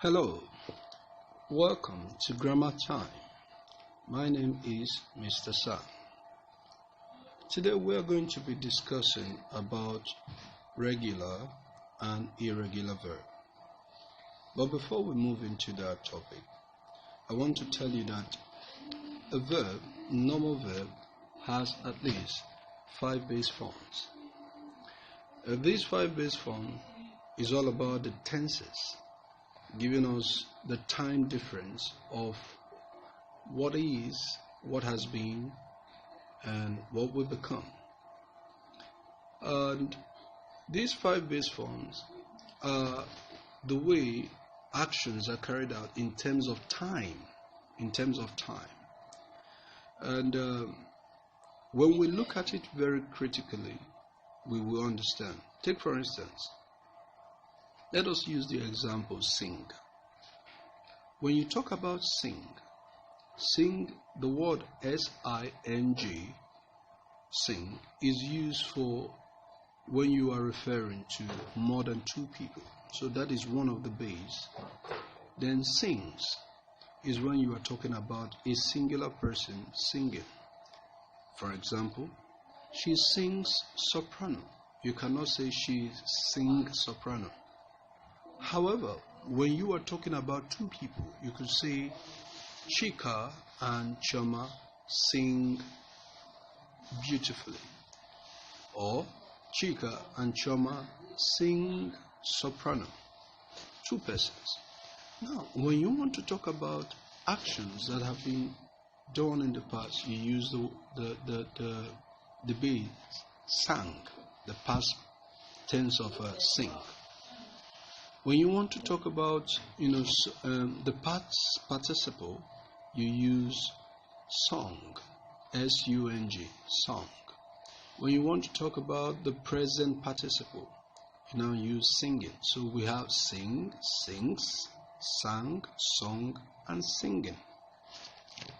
Hello, welcome to Grammar Time. My name is Mr. Sam. Today we are going to be discussing about regular and irregular verb. But before we move into that topic, I want to tell you that a verb, normal verb, has at least 5 base forms. These 5 base forms is all about the tenses, giving us the time difference of what is, what has been, and what will become. And these 5 base forms are the way actions are carried out in terms of time. And when we look at it very critically, we will understand. Take for instance, let us use the example sing. When you talk about sing, the word S-I-N-G, sing, is used for when you are referring to more than 2 people. So that is one of the base. Then sings is when you are talking about a singular person singing. For example, she sings soprano. You cannot say she sings soprano. However, when you are talking about 2 people, you could say Chika and Choma sing beautifully, or Chika and Choma sing soprano. 2 persons. Now, when you want to talk about actions that have been done in the past, you use the base sang, the past tense of sing. When you want to talk about the past participle, you use song, S-U-N-G, song. When you want to talk about the present participle, you now use singing. So we have sing, sings, sang, song, and singing.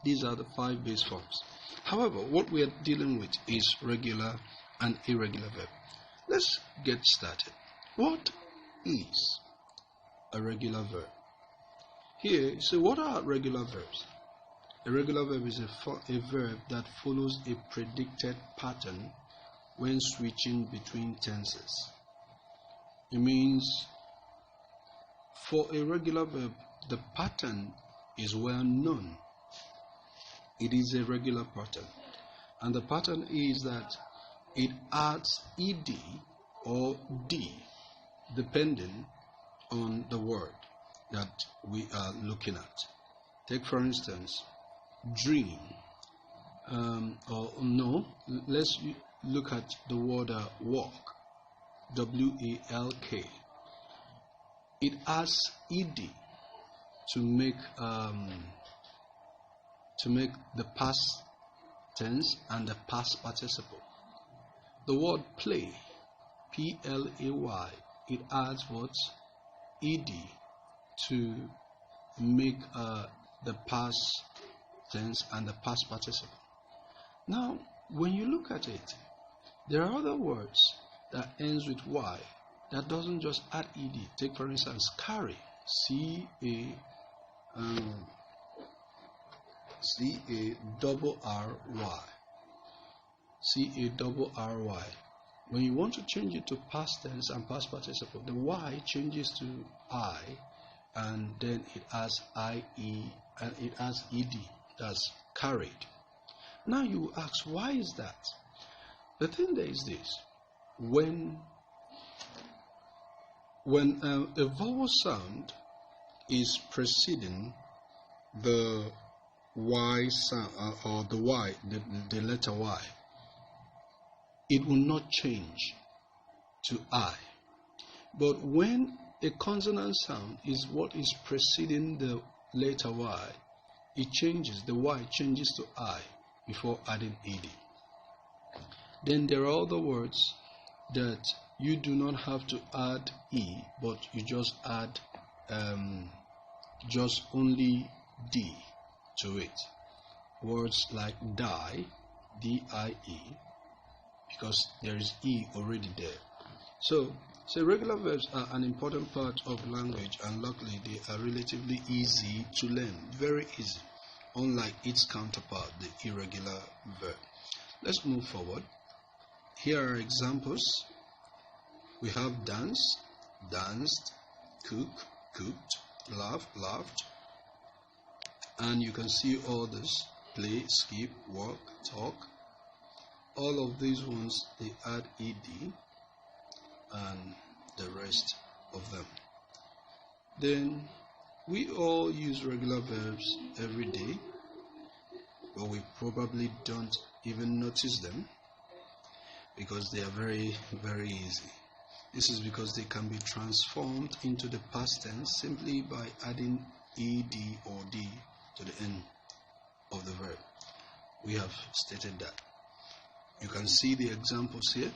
These are the 5 base forms. However, what we are dealing with is regular and irregular verb. Let's get started. What is a regular verb? Here, so what are regular verbs? A regular verb is a verb that follows a predicted pattern when switching between tenses. It means for a regular verb, the pattern is well known. It is a regular pattern. And the pattern is that it adds ed or d depending on the word that we are looking at. Take for instance, dream, let's look at the word walk, W-A-L-K. It adds ed to make the past tense and the past participle. The word play, P-L-A-Y, it adds what? Ed to make the past tense and the past participle. Now, when you look at it, there are other words that ends with Y that doesn't just add ed. Take for instance, carry, C-A-R-R-Y. C-A-R-R-Y. When you want to change it to past tense and past participle, the Y changes to I, and then it has I-E, and it has ed, that's carried. Now you ask, why is that? The thing there is this: when a vowel sound is preceding the Y sound, or the Y, the letter Y, it will not change to I. But when a consonant sound is what is preceding the letter Y, it changes, the Y changes to I before adding ed. Then there are other words that you do not have to add E, but you just add just only D to it. Words like die, D-I-E, because there is E already there. So So regular verbs are an important part of language, and luckily they are relatively easy to learn, very easy, unlike its counterpart, the irregular verb. Let's move forward. Here are examples. We have dance, danced, cook, cooked, laugh, laughed, and you can see all this: play, skip, walk, talk. All of these ones, they add ed and the rest of them. Then we all use regular verbs every day, but we probably don't even notice them because they are very, very easy. This is because they can be transformed into the past tense simply by adding ed or d to the end of the verb. We have stated that. You can see the examples here.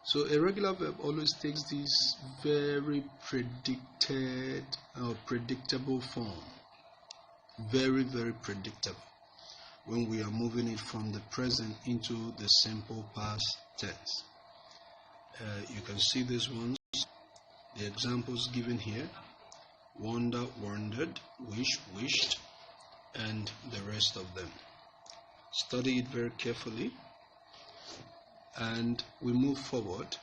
So a regular verb always takes this very predicted or predictable form. Very, very predictable when we are moving it from the present into the simple past tense. You can see these ones, the examples given here: wonder, wondered, wish, wished, and the rest of them. Study it very carefully, and we move forward.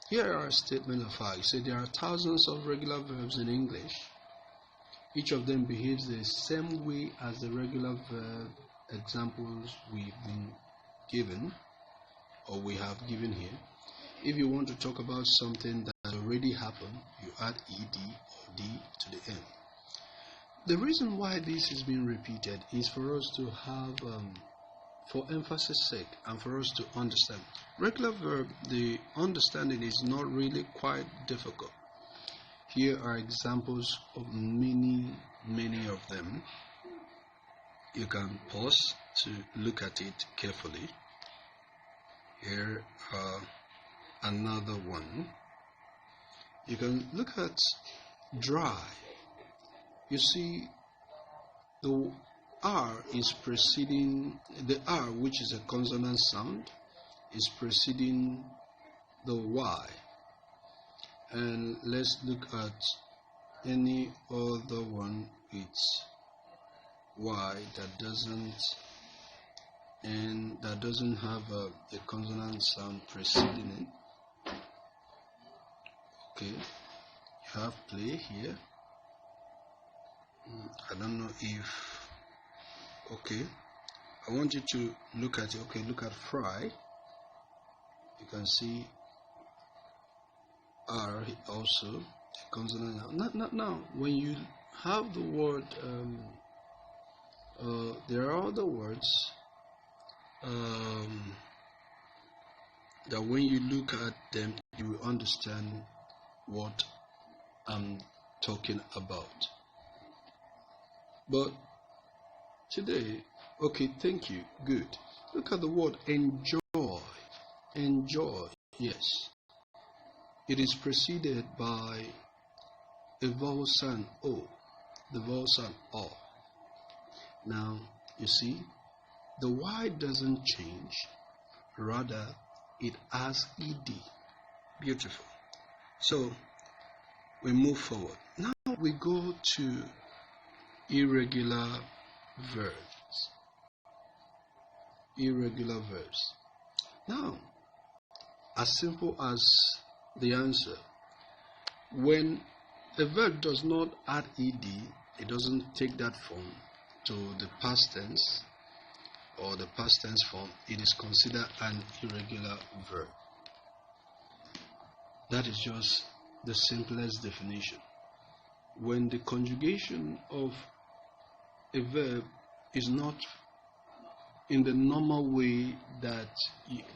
Here are a statement of fact. So there are thousands of regular verbs in English. Each of them behaves the same way as the regular verb examples we've been given, or we have given here. If you want to talk about something that has already happened, you add ed or d to the end. The reason why this is being repeated is for us to have, for emphasis sake, and for us to understand. Regular verb, the understanding is not really quite difficult. Here are examples of many, many of them. You can pause to look at it carefully. Here are another one. You can look at dry. You see, the R is preceding, the R, which is a consonant sound, is preceding the Y. And let's look at any other one with Y that doesn't have a consonant sound preceding it. Okay, you have play here. I don't know if, okay, I want you to look at it. Okay, look at fry. You can see R also a consonant. Now when you have the word, there are other words that when you look at them, you will understand what I'm talking about. But today, okay, thank you, good. Look at the word enjoy. Enjoy, yes. It is preceded by a vowel sound O, the vowel sound O. Now, you see, the Y doesn't change, rather it has ED. Beautiful. So, we move forward. Now we go to irregular verbs. Irregular verbs. Now, as simple as the answer. When a verb does not add ed, it doesn't take that form to the past tense or the past tense form, it is considered an irregular verb. That is just the simplest definition. When the conjugation of a verb is not in the normal way that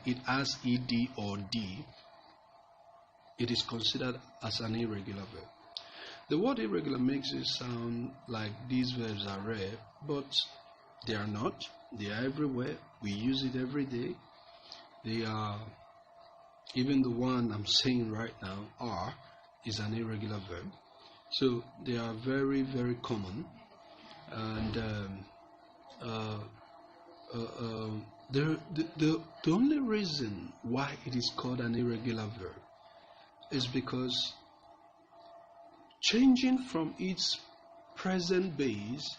it has ed or d, it is considered as an irregular verb. The word irregular makes it sound like these verbs are rare, but they are not. They are everywhere. We use it every day. They are, even the one I'm saying right now, are, is an irregular verb. So they are very, very common. And The only reason why it is called an irregular verb is because changing from its present base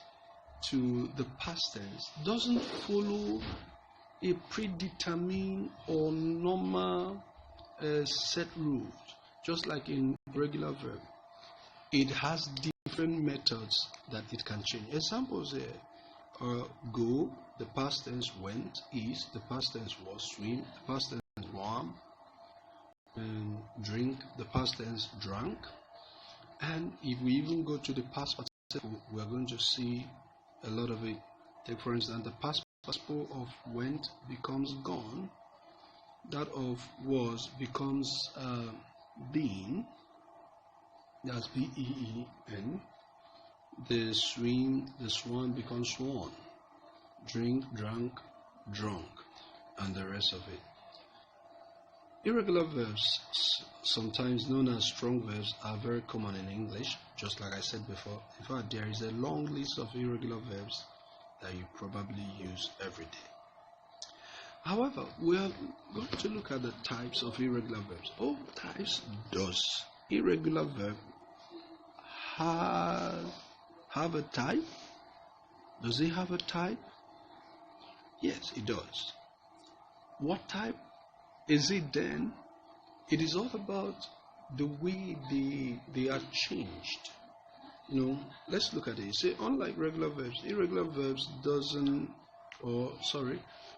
to the past tense doesn't follow a predetermined or normal set rules. Just like in regular verb, it has different methods that it can change. Examples here: go, the past tense went; is, the past tense was; swim, the past tense swam; and drink, the past tense drank. And if we even go to the past participle, we are going to see a lot of it. Take for instance, the past participle of went becomes gone. That of was becomes been. That's been. The swim, the swan becomes swan. Drink, drank, drunk, and the rest of it. Irregular verbs, sometimes known as strong verbs, are very common in English, just like I said before. In fact, there is a long list of irregular verbs that you probably use every day. However, we are going to look at the types of irregular verbs. All types does irregular verb have a type? Does it have a type? Yes, it does. What type is it then? It is all about the way they are changed. Let's look at it. Say, unlike regular verbs, irregular verbs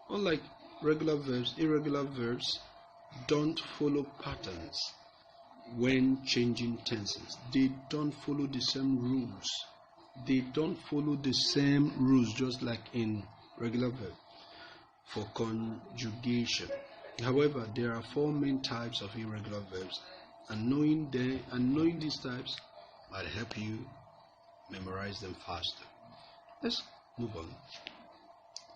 unlike regular verbs, irregular verbs don't follow patterns when changing tenses. They don't follow the same rules. They don't follow the same rules, just like in regular verb for conjugation. However, there are 4 main types of irregular verbs, and knowing these types might help you memorize them faster. Let's move on.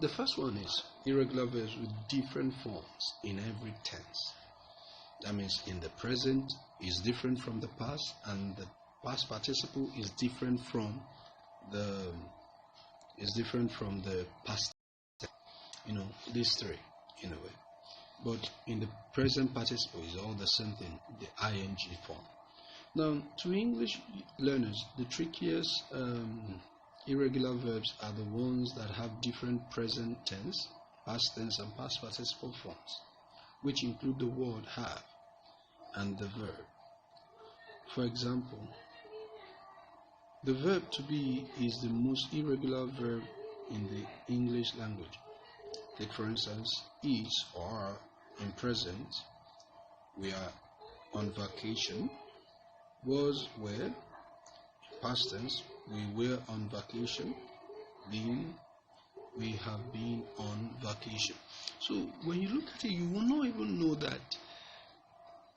The first one is irregular verbs with different forms in every tense. That means in the present is different from the past, and the past participle is different from the past. These 3 in a way. But in the present participle is all the same thing, the ing form. Now, to English learners, the trickiest irregular verbs are the ones that have different present tense, past tense, and past participle forms, which include the word have and the verb. For example, the verb to be is the most irregular verb in the English language. Take for instance, is or are in present, we are on vacation. Was, were, past tense, we were on vacation. Been, we have been on vacation. So when you look at it, you will not even know that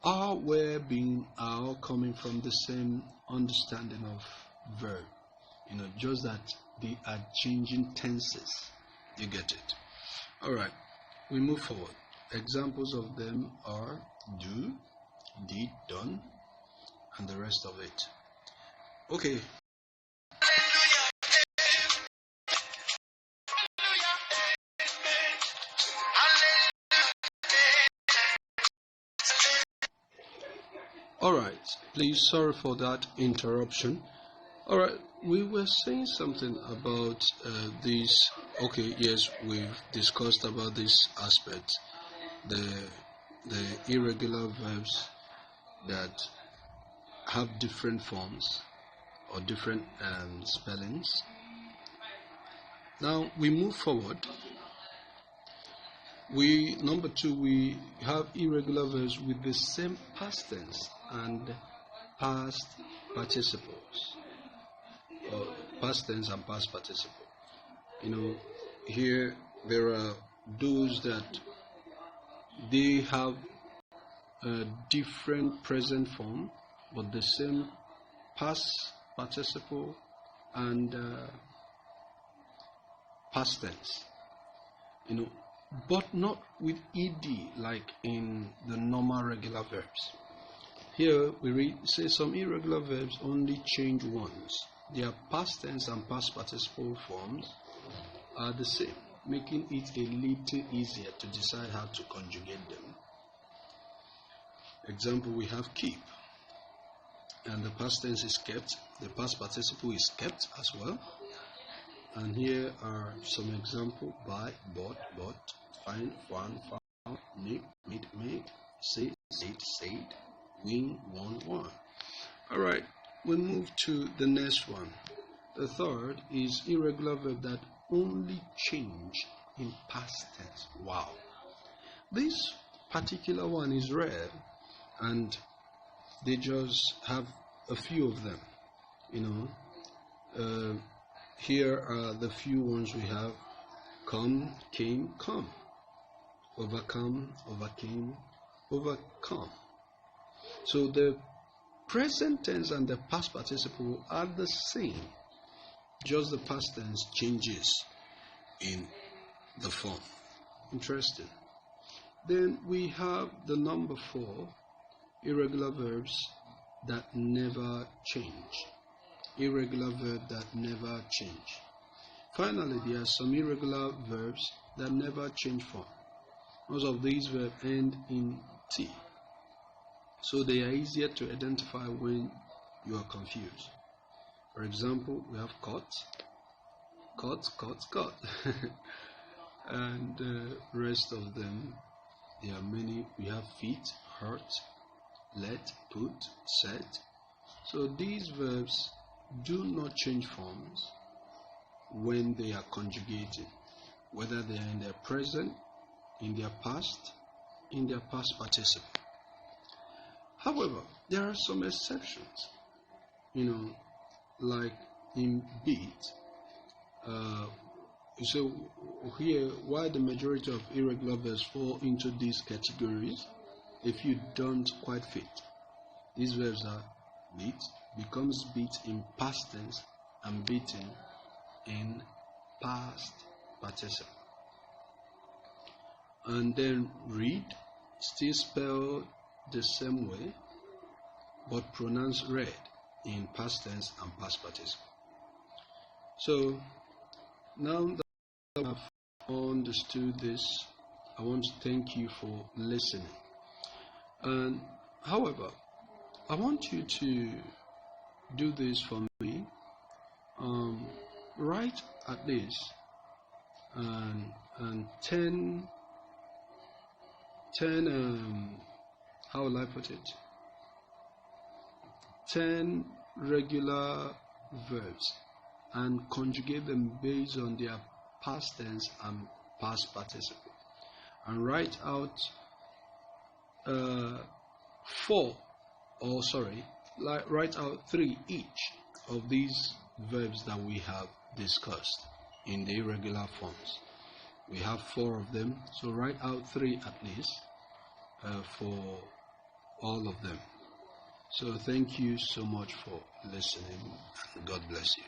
are, were, been are all coming from the same understanding of verb. Just that they are changing tenses. You get it? Alright, we move forward. Examples of them are do, did, done, and the rest of it. Okay. Alright, please, sorry for that interruption. Alright, we were saying something about this. Okay, yes, we've discussed about this aspect, the irregular verbs that have different forms or different spellings. Now we move forward. Number 2, we have irregular verbs with the same past tense and past participles, or past tense and past participle. Here there are those that they have a different present form but the same past participle and past tense. But not with ed like in the normal regular verbs. Here we say some irregular verbs only change once. Their past tense and past participle forms are the same. making it a little easier to decide how to conjugate them. Example, we have keep, and the past tense is kept, the past participle is kept as well. And here are some examples: buy, bought, find, found, make, made, say, said, win, won. Alright, we move to the next one. The third is irregular verb that only change in past tense. Wow. This particular one is rare, and they just have a few of them. Here are the few ones we have: come, came, come; overcome, overcame, overcome. So the present tense and the past participle are the same, just the past tense changes in the form. Interesting. Then we have the number 4, irregular verbs that never change. Irregular verb that never change. Finally, there are some irregular verbs that never change form. Most of these verbs end in T, so they are easier to identify when you are confused. For example, we have cut, and the rest of them, there are many. We have feet, hurt, let, put, set. So these verbs do not change forms when they are conjugated, whether they are in their present, in their past, in their past participle. However, there are some exceptions, like in beat. So here, why the majority of irregular verbs fall into these categories, if you don't quite fit. These verbs are beat, becomes beat in past tense, and beaten in past participle. And then read, still spelled the same way, but pronounced read in past tense and past participle. So now that I have understood this, I want to thank you for listening. And however, I want you to do this for me. Write at least and 10 how will I put it? 10 regular verbs and conjugate them based on their past tense and past participle, and write out 3 each of these verbs that we have discussed in the irregular forms. We have 4 of them, so write out 3 at least for all of them. So thank you so much for listening, and God bless you.